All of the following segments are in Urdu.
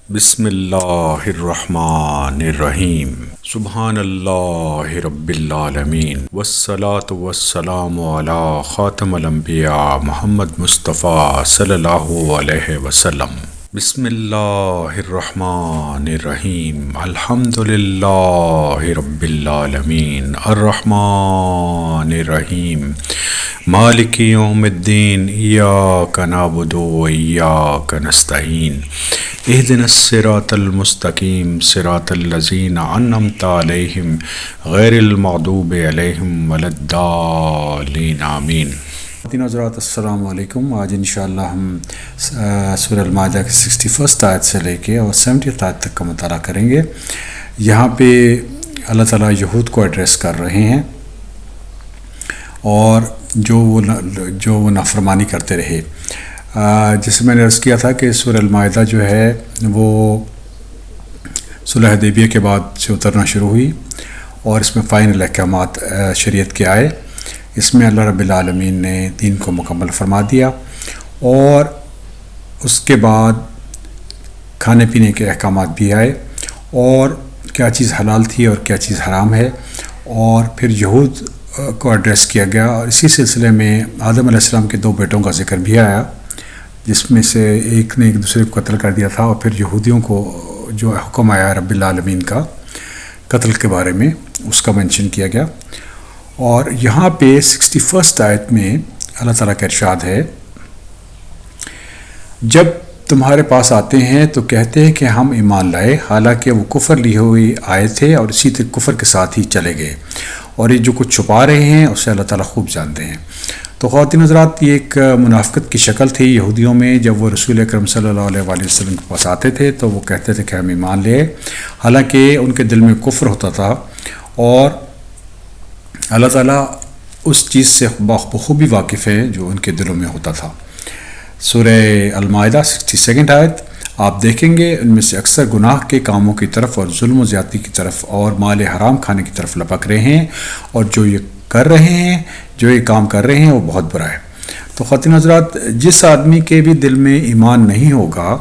بسم اللہ الرحمن الرحیم سبحان اللہ رب العالمین والصلاة والسلام علی خاتم الانبیاء محمد مصطفیٰ صلی اللہ علیہ وسلم۔ بسم اللہ الرحمن الرحیم الحمد للہ رب العالمین الرحمن الرحیم مالک یوم الدین ایاک نعبد و ایاک نستعین اہدنا الصراط المستقیم صراط الذین انعمت علیہم غیر المغضوب علیہم ولا الضالین آمین۔ حضرات السلام علیکم۔ آج انشاءاللہ ہم سورہ المائدہ کی 61 آیت سے لے کے اور 70 آیت تک کا مطالعہ کریں گے۔ یہاں پہ اللہ تعالیٰ یہود کو ایڈریس کر رہے ہیں اور جو وہ نافرمانی کرتے رہے۔ جیسے میں نے عرض کیا تھا کہ سورہ المائدہ جو ہے وہ صلح حدیبیہ کے بعد سے اترنا شروع ہوئی اور اس میں فائنل احکامات شریعت کے آئے۔ اس میں اللہ رب العالمین نے دین کو مکمل فرما دیا اور اس کے بعد کھانے پینے کے احکامات بھی آئے اور کیا چیز حلال تھی اور کیا چیز حرام ہے، اور پھر یہود کو ایڈریس کیا گیا۔ اور اسی سلسلے میں آدم علیہ السلام کے 2 بیٹوں کا ذکر بھی آیا، جس میں سے ایک نے ایک دوسرے کو قتل کر دیا تھا، اور پھر یہودیوں کو جو حکم آیا رب العالمین کا قتل کے بارے میں اس کا منشن کیا گیا۔ اور یہاں پہ 61 آیت میں اللہ تعالیٰ کا ارشاد ہے، جب تمہارے پاس آتے ہیں تو کہتے ہیں کہ ہم ایمان لائے، حالانکہ وہ کفر لیے ہوئے آئے تھے اور اسی طرح کفر کے ساتھ ہی چلے گئے، اور یہ جو کچھ چھپا رہے ہیں اسے اللہ تعالیٰ خوب جانتے ہیں۔ تو خواتین حضرات، یہ ایک منافقت کی شکل تھی یہودیوں میں۔ جب وہ رسول اکرم صلی اللہ علیہ وآلہ وسلم کے پاس آتے تھے تو وہ کہتے تھے کہ ہم ایمان لے، حالانکہ ان کے دل میں کفر ہوتا تھا، اور اللہ تعالیٰ اس چیز سے بخوبی واقف ہے جو ان کے دلوں میں ہوتا تھا۔ سورہ المائدہ 62 آیت آپ دیکھیں گے، ان میں سے اکثر گناہ کے کاموں کی طرف اور ظلم و زیادتی کی طرف اور مال حرام کھانے کی طرف لپک رہے ہیں، اور جو یہ کام کر رہے ہیں وہ بہت برا ہے۔ تو خواتین حضرات، جس آدمی کے بھی دل میں ایمان نہیں ہوگا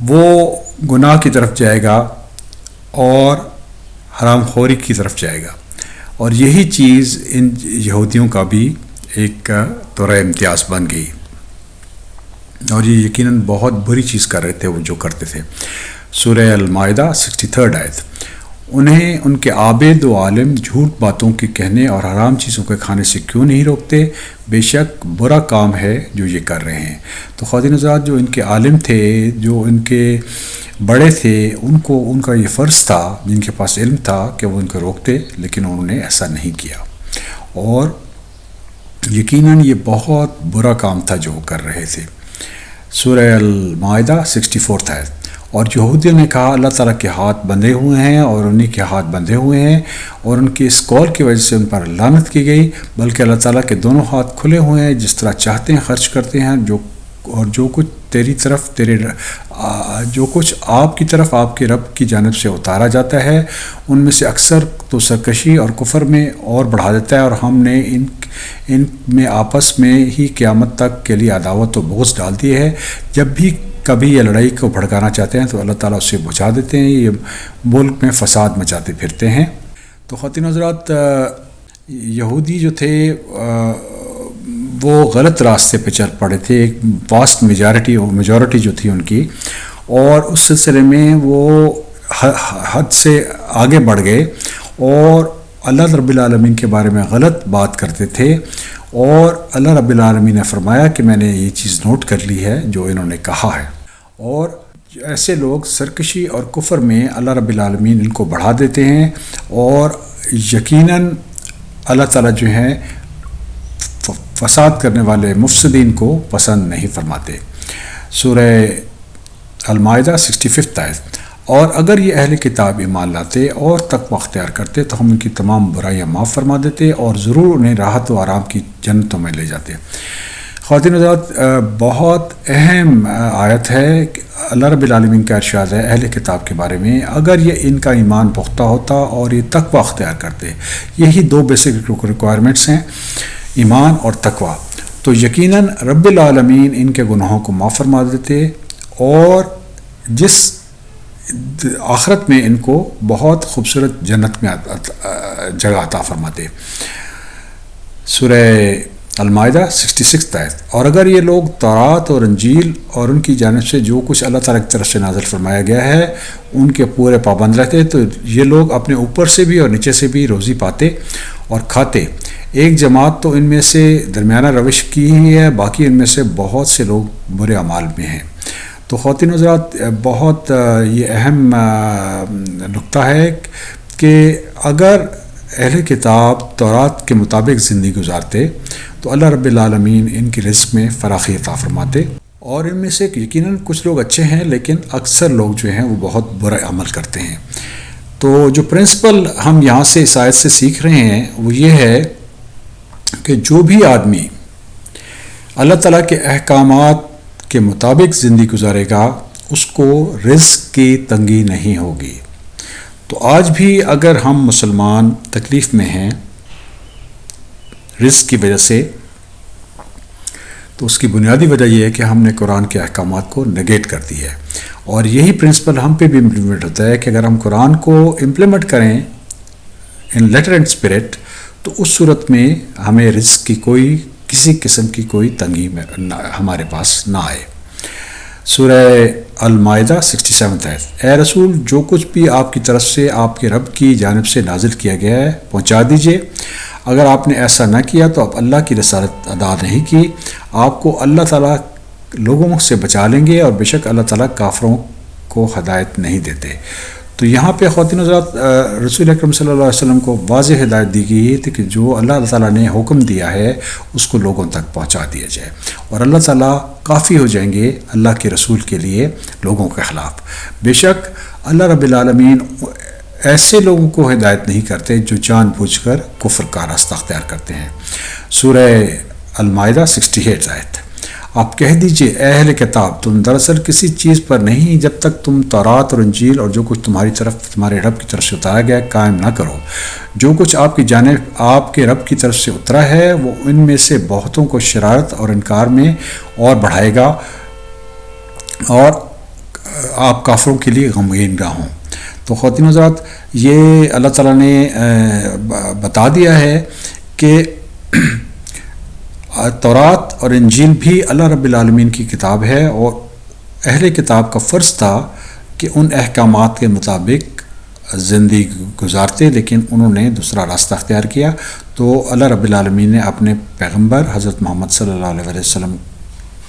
وہ گناہ کی طرف جائے گا اور حرام خوری کی طرف جائے گا، اور یہی چیز ان یہودیوں کا بھی ایک دورہ امتیاز بن گئی، اور یہ یقیناً بہت بری چیز کر رہے تھے وہ جو کرتے تھے۔ سورہ المائدہ 63 آیت، انہیں ان کے عابد و عالم جھوٹ باتوں کے کہنے اور حرام چیزوں کے کھانے سے کیوں نہیں روکتے؟ بے شک برا کام ہے جو یہ کر رہے ہیں۔ تو خواتین حضرات، جو ان کے عالم تھے، جو ان کے بڑے تھے، ان کا یہ فرض تھا، جن کے پاس علم تھا، کہ وہ ان کو روکتے، لیکن انہوں نے ایسا نہیں کیا، اور یقیناً یہ بہت برا کام تھا جو وہ کر رہے تھے۔ سورہ المائدہ 64 آیت، اور یہودیوں نے کہا اللہ تعالیٰ کے ہاتھ بندھے ہوئے ہیں، اور انہی کے ہاتھ بندھے ہوئے ہیں، اور ان کی اس قول کی وجہ سے ان پر لعنت کی گئی، بلکہ اللہ تعالیٰ کے دونوں ہاتھ کھلے ہوئے ہیں، جس طرح چاہتے ہیں خرچ کرتے ہیں، جو کچھ تیری طرف جو کچھ آپ کی طرف آپ کے رب کی جانب سے اتارا جاتا ہے، ان میں سے اکثر تو سرکشی اور کفر میں اور بڑھا دیتا ہے، اور ہم نے ان میں آپس میں ہی قیامت تک کے لیے عداوت و بغض ڈال دی ہے۔ جب بھی کبھی یہ لڑائی کو بھڑکانا چاہتے ہیں تو اللہ تعالیٰ اسے بجھا دیتے ہیں، یہ ملک میں فساد مچاتے پھرتے ہیں۔ تو خواتین حضرات، یہودی جو تھے وہ غلط راستے پہ چل پڑے تھے، ایک واسٹ میجورٹی جو تھی ان کی، اور اس سلسلے میں وہ حد سے آگے بڑھ گئے اور اللہ رب العالمین کے بارے میں غلط بات کرتے تھے، اور اللہ رب العالمین نے فرمایا کہ میں نے یہ چیز نوٹ کر لی ہے جو انہوں نے کہا ہے، اور ایسے لوگ سرکشی اور کفر میں اللہ رب العالمین ان کو بڑھا دیتے ہیں، اور یقیناً اللہ تعالیٰ جو ہیں فساد کرنے والے مفسدین کو پسند نہیں فرماتے۔ سورہ المائدہ 65 آیت، اور اگر یہ اہل کتاب ایمان لاتے اور تقوی اختیار کرتے تو ہم ان کی تمام برائیاں معاف فرما دیتے اور ضرور انہیں راحت و آرام کی جنتوں میں لے جاتے۔ خواتین حضرات، بہت اہم آیت ہے، اللہ رب العالمین کا ارشاد ہے اہل کتاب کے بارے میں، اگر یہ ان کا ایمان پختہ ہوتا اور یہ تقوی اختیار کرتے، یہی 2 بیسک ریکوائرمنٹس ہیں، ایمان اور تقوی، تو یقیناً رب العالمین ان کے گناہوں کو معاف فرما دیتے اور جس آخرت میں ان کو بہت خوبصورت جنت میں جگہ عطا فرماتے۔ سورہ المائدہ 66 آیت۔ اور اگر یہ لوگ تورات اور انجیل اور ان کی جانب سے جو کچھ اللہ تعالیٰ کی طرف سے نازل فرمایا گیا ہے ان کے پورے پابند رہتے تو یہ لوگ اپنے اوپر سے بھی اور نیچے سے بھی روزی پاتے اور کھاتے۔ ایک جماعت تو ان میں سے درمیانہ روش کی ہی ہے، باقی ان میں سے بہت سے لوگ برے اعمال میں ہیں۔ تو خواتین حضرات، بہت یہ اہم نقطہ ہے کہ اگر اہل کتاب تورات کے مطابق زندگی گزارتے تو اللہ رب العالمین ان کی رزق میں فراخی عطا فرماتے، اور ان میں سے یقیناً کچھ لوگ اچھے ہیں لیکن اکثر لوگ جو ہیں وہ بہت برا عمل کرتے ہیں۔ تو جو پرنسپل ہم یہاں سے اس آیت سے سیکھ رہے ہیں وہ یہ ہے کہ جو بھی آدمی اللہ تعالیٰ کے احکامات کے مطابق زندگی گزارے گا اس کو رزق کی تنگی نہیں ہوگی۔ تو آج بھی اگر ہم مسلمان تکلیف میں ہیں رزق کی وجہ سے تو اس کی بنیادی وجہ یہ ہے کہ ہم نے قرآن کے احکامات کو نگیٹ کر دی ہے، اور یہی پرنسپل ہم پہ بھی امپلیمنٹ ہوتا ہے کہ اگر ہم قرآن کو امپلیمنٹ کریں ان لیٹر اینڈ اسپرٹ تو اس صورت میں ہمیں رزق کی کسی قسم کی کوئی تنگی ہمارے پاس نہ آئے۔ سورہ المائدہ 67 ہے۔ اے رسول، جو کچھ بھی آپ کی طرف سے آپ کے رب کی جانب سے نازل کیا گیا ہے پہنچا دیجئے۔ اگر آپ نے ایسا نہ کیا تو آپ اللہ کی رسالت ادا نہیں کی، آپ کو اللہ تعالیٰ لوگوں سے بچا لیں گے، اور بے شک اللہ تعالیٰ کافروں کو ہدایت نہیں دیتے۔ تو یہاں پہ خواتین حضرات رسول اکرم صلی اللہ علیہ وسلم کو واضح ہدایت دی گئی تھی کہ جو اللہ تعالیٰ نے حکم دیا ہے اس کو لوگوں تک پہنچا دیا جائے، اور اللہ تعالیٰ کافی ہو جائیں گے اللہ کے رسول کے لیے لوگوں کے خلاف۔ بے شک اللہ رب العالمین ایسے لوگوں کو ہدایت نہیں کرتے جو جان بوجھ کر کفر کا راستہ اختیار کرتے ہیں۔ سورہ المائدہ 68 آیت۔ آپ کہہ دیجئے اے اہل کتاب، تم دراصل کسی چیز پر نہیں جب تک تم تورات اور انجیل اور جو کچھ تمہارے رب کی طرف سے اتارا گیا قائم نہ کرو۔ جو کچھ آپ کی جانب آپ کے رب کی طرف سے اترا ہے وہ ان میں سے بہتوں کو شرارت اور انکار میں اور بڑھائے گا، اور آپ کافروں کے لیے غمگین نہ ہوں۔ تو خواتین حضرات، یہ اللہ تعالیٰ نے بتا دیا ہے کہ تورات اور انجیل بھی اللہ رب العالمین کی کتاب ہے، اور اہل کتاب کا فرض تھا کہ ان احکامات کے مطابق زندگی گزارتے، لیکن انہوں نے دوسرا راستہ اختیار کیا۔ تو اللہ رب العالمین نے اپنے پیغمبر حضرت محمد صلی اللہ علیہ وسلم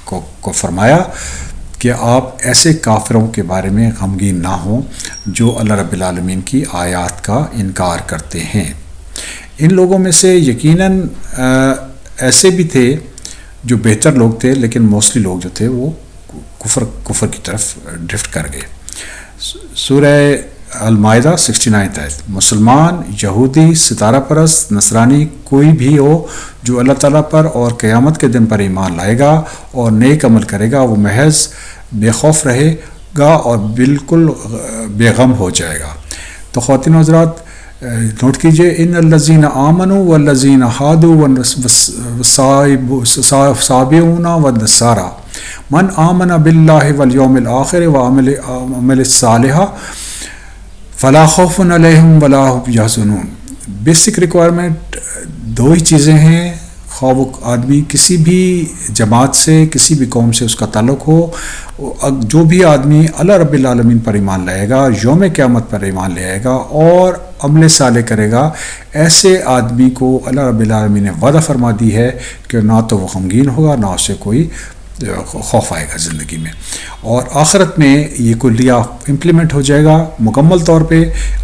کو فرمایا کہ آپ ایسے کافروں کے بارے میں غمگین نہ ہوں جو اللہ رب العالمین کی آیات کا انکار کرتے ہیں۔ ان لوگوں میں سے یقیناً ایسے بھی تھے جو بہتر لوگ تھے، لیکن موسٹلی لوگ جو تھے وہ کفر کی طرف ڈرفٹ کر گئے۔ سورہ المائدہ 69 ہے۔ مسلمان، یہودی، ستارہ پرست، نصرانی کوئی بھی ہو جو اللہ تعالیٰ پر اور قیامت کے دن پر ایمان لائے گا اور نیک عمل کرے گا، وہ محض بے خوف رہے گا اور بالکل بے غم ہو جائے گا۔ تو خواتین و حضرات نوٹ کیجئے، ان الذین آمنوا والذین ہادوا والصابئون والنصارى من آمن باللہ والیوم الآخر وعمل صالحا فلا خوف علیہم ولا هم یحزنون۔ بیسک ریکوائرمنٹ دو ہی چیزیں ہیں، خواہ وہ آدمی کسی بھی جماعت سے، کسی بھی قوم سے اس کا تعلق ہو، جو بھی آدمی اللہ رب العالمین پر ایمان لائے گا، یوم قیامت پر ایمان لے آئے گا اور عمل صالح کرے گا، ایسے آدمی کو اللہ رب العالمین نے وعدہ فرما دی ہے کہ نہ تو وہ غمگین ہوگا، نہ اسے کوئی خوف آئے گا زندگی میں، اور آخرت میں یہ کلیہ امپلیمنٹ ہو جائے گا مکمل طور پہ۔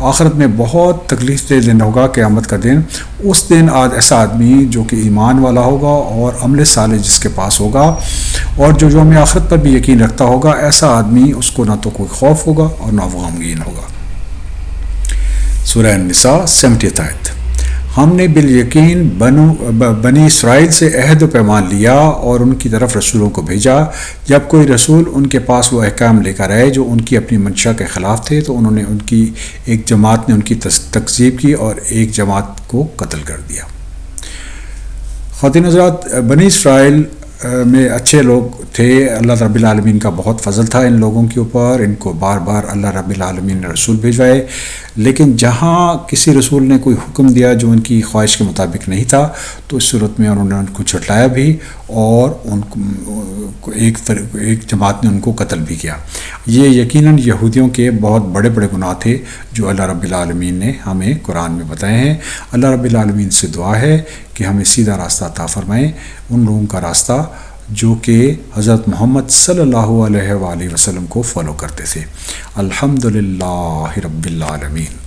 آخرت میں بہت تکلیف دہ دن ہوگا قیامت کا دن۔ اس دن ایسا آدمی جو کہ ایمان والا ہوگا اور عمل صالح جس کے پاس ہوگا اور جو یوم آخرت پر بھی یقین رکھتا ہوگا، ایسا آدمی اس کو نہ تو کوئی خوف ہوگا اور نہ وہ غمگین ہوگا۔ سورہ النساء 70 آیت۔ ہم نے بالیقین بنی اسرائیل سے عہد و پیمان لیا اور ان کی طرف رسولوں کو بھیجا۔ جب کوئی رسول ان کے پاس وہ احکام لے کر آئے جو ان کی اپنی منشا کے خلاف تھے تو انہوں نے ان کی ایک جماعت نے ان کی تکذیب کی اور ایک جماعت کو قتل کر دیا۔ خواتین حضرات، بنی اسرائیل میں اچھے لوگ تھے، اللہ رب العالمین کا بہت فضل تھا ان لوگوں کے اوپر، ان کو بار بار اللہ رب العالمین نے رسول بھیجوائے، لیکن جہاں کسی رسول نے کوئی حکم دیا جو ان کی خواہش کے مطابق نہیں تھا تو اس صورت میں انہوں نے ان کو جھٹلایا بھی، اور ان کو ایک جماعت نے ان کو قتل بھی کیا۔ یہ یقیناً یہودیوں کے بہت بڑے بڑے گناہ تھے جو اللہ رب العالمین نے ہمیں قرآن میں بتائے ہیں۔ اللہ رب العالمین سے دعا ہے کہ ہمیں سیدھا راستہ عطا فرمائیں، ان لوگوں کا راستہ جو کہ حضرت محمد صلی اللہ علیہ وآلہ وسلم کو فالو کرتے تھے۔ الحمدللہ رب العالمین۔